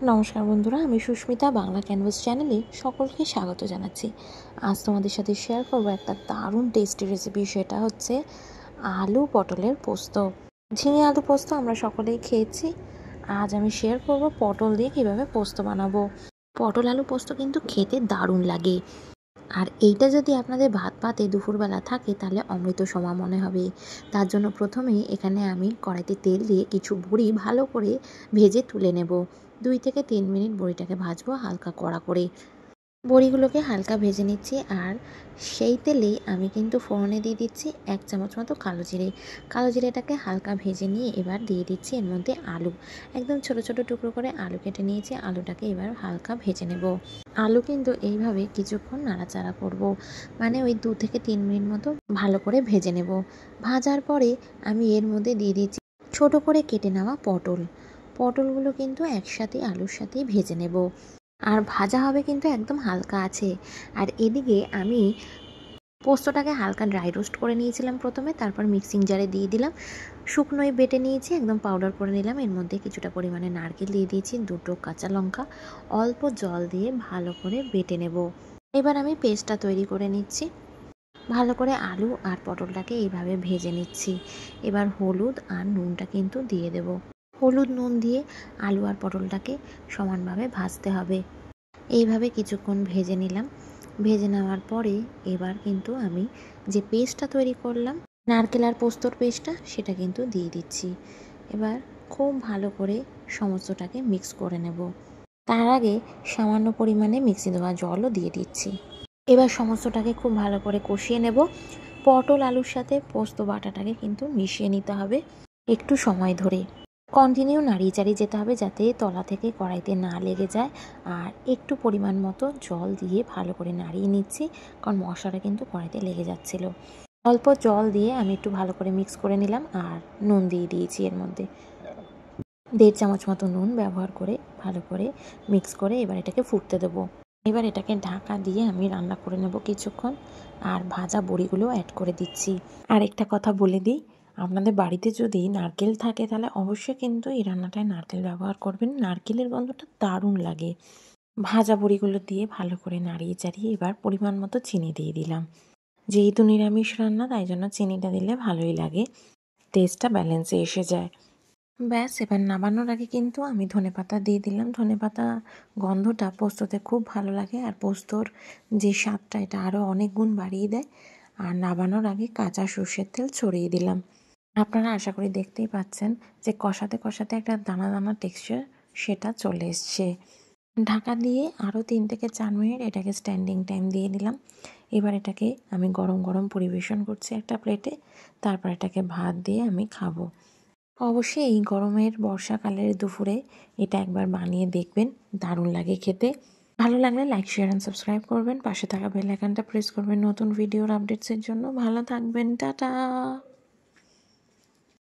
নমস্কার বন্ধুরা, আমি সুস্মিতা বাংলা ক্যানভাস চ্যানেলে সকলকে স্বাগত জানাচ্ছি। আজ তোমাদের সাথে শেয়ার করবো একটা দারুণ টেস্টি রেসিপি। সেটা হচ্ছে আলু পটলের পোস্ত। ঝিঙে আলু পোস্ত আমরা সকলেই খেয়েছি। আজ আমি শেয়ার করব পটল দিয়ে কীভাবে পোস্ত বানাবো। পটল আলু পোস্ত কিন্তু খেতে দারুণ লাগে, আর এইটা যদি আপনাদের ভাত পাতে দুপুরবেলা থাকে তাহলে অমৃত সমান মনে হবে। তার জন্য প্রথমেই এখানে আমি কড়াইতে তেল দিয়ে কিছু বড়ি ভালো করে ভেজে তুলে নেব। 2 থেকে 3 মিনিট বড়িটাকে ভাজবো হালকা কড়া করে। বড়িগুলোকে হালকা ভেজে নিচ্ছি, আর সেই তেলেই আমি কিন্তু ফোড়নে দিয়ে দিচ্ছি 1 চামচ মতো কালো জিরে। কালো জিরেটাকে হালকা ভেজে নিয়ে এবার দিয়ে দিচ্ছি এর মধ্যে আলু। একদম ছোট ছোট টুকরো করে আলু কেটে নিয়েছি। আলুটাকে এবার হালকা ভেজে নেব। আলু কিন্তু এইভাবে কিছুক্ষণ নাড়াচাড়া করব, মানে ওই 2 থেকে 3 মিনিট মতো ভালো করে ভেজে নেব। ভাজার পরে আমি এর মধ্যে দিয়ে দিচ্ছি ছোট করে কেটে নেওয়া পটলগুলো কিন্তু একসাথে আলুর সাথেই ভেজে নেব, আর ভাজা হবে কিন্তু একদম হালকা আছে। আর এদিকে আমি পোস্তটাকে হালকা ড্রাই রোস্ট করে নিয়েছিলাম প্রথমে, তারপর মিক্সিং জারে দিয়ে দিলাম। শুকনোই বেটে নিয়েছি, একদম পাউডার করে নিলাম। এর মধ্যে কিছুটা পরিমাণে নারকেল দিয়ে দিয়েছি, 2টো কাঁচা লঙ্কা, অল্প জল দিয়ে ভালো করে বেটে নেব। এবার আমি পেস্টটা তৈরি করে নিচ্ছি। ভালো করে আলু আর পটলটাকে এইভাবে ভেজে নিচ্ছি। এবার হলুদ আর নুনটা কিন্তু দিয়ে দেব। হলুদ নুন দিয়ে আলু আর পটলটাকে সমানভাবে ভাজতে হবে। এইভাবে কিছুক্ষণ ভেজে নিলাম। ভেজে নেওয়ার পরে এবার কিন্তু আমি যে পেস্টটা তৈরি করলাম, নারকেল আর পোস্তর পেস্টটা, সেটা কিন্তু দিয়ে দিচ্ছি। এবার খুব ভালো করে সমস্তটাকে মিক্স করে নেব। তার আগে সামান্য পরিমাণে মিক্সি দেওয়া জলও দিয়ে দিচ্ছি। এবার সমস্তটাকে খুব ভালো করে কষিয়ে নেব। পটল আলুর সাথে পোস্ত বাটাটাকে কিন্তু মিশিয়ে নিতে হবে একটু সময় ধরে। কন্টিনিউ নাড়িয়ে চাড়িয়ে যেতে হবে যাতে তলা থেকে কড়াইতে না লেগে যায়। আর একটু পরিমাণ মতো জল দিয়ে ভালো করে নাড়িয়ে নিচ্ছি, কারণ মশলাটা কিন্তু কড়াইতে লেগে যাচ্ছিল। অল্প জল দিয়ে আমি একটু ভালো করে মিক্স করে নিলাম, আর নুন দিয়ে দিয়েছি এর মধ্যে। 1.5 চামচ মতো নুন ব্যবহার করে ভালো করে মিক্স করে এবার এটাকে ফুটতে দেবো। এবার এটাকে ঢাকা দিয়ে আমি রান্না করে নেব কিছুক্ষণ, আর ভাজা বড়িগুলো অ্যাড করে দিচ্ছি। আর একটা কথা বলে দিই, আপনাদের বাড়িতে যদি নারকেল থাকে তাহলে অবশ্যই কিন্তু এই রান্নাটায় নারকেল ব্যবহার করবেন। নারকেলের গন্ধটা দারুণ লাগে। ভাজা বড়িগুলো দিয়ে ভালো করে নাড়িয়ে চাড়িয়ে এবার পরিমাণ মতো চিনি দিয়ে দিলাম। যেহেতু নিরামিষ রান্না তাই জন্য চিনিটা দিলে ভালোই লাগে, টেস্টটা ব্যালেন্সে এসে যায়। ব্যাস, এবার নামানোর আগে কিন্তু আমি ধনেপাতা দিয়ে দিলাম। ধনেপাতা গন্ধটা পোস্ততে খুব ভালো লাগে, আর পোস্তর যে স্বাদটা এটা আরও অনেক গুণ বাড়িয়ে দেয়। আর নামানোর আগে কাঁচা সর্ষের তেল ছড়িয়ে দিলাম। আপনারা আশা করি দেখতেই পাচ্ছেন যে কষাতে কষাতে একটা দানা দানা টেক্সচার সেটা চলে এসছে। ঢাকা দিয়ে আরও 3 থেকে 4 মিনিট এটাকে স্ট্যান্ডিং টাইম দিয়ে দিলাম। এবার এটাকে আমি গরম গরম পরিবেশন করছি একটা প্লেটে। তারপর এটাকে ভাত দিয়ে আমি খাবো। অবশ্যই এই গরমের বর্ষাকালের দুপুরে এটা একবার বানিয়ে দেখবেন, দারুণ লাগে খেতে। ভালো লাগলে লাইক, শেয়ার অ্যান্ড সাবস্ক্রাইব করবেন। পাশে থাকা বেল আইকনটা প্রেস করবেন নতুন ভিডিওর আপডেটসের জন্য। ভালো থাকবেন, টাটা।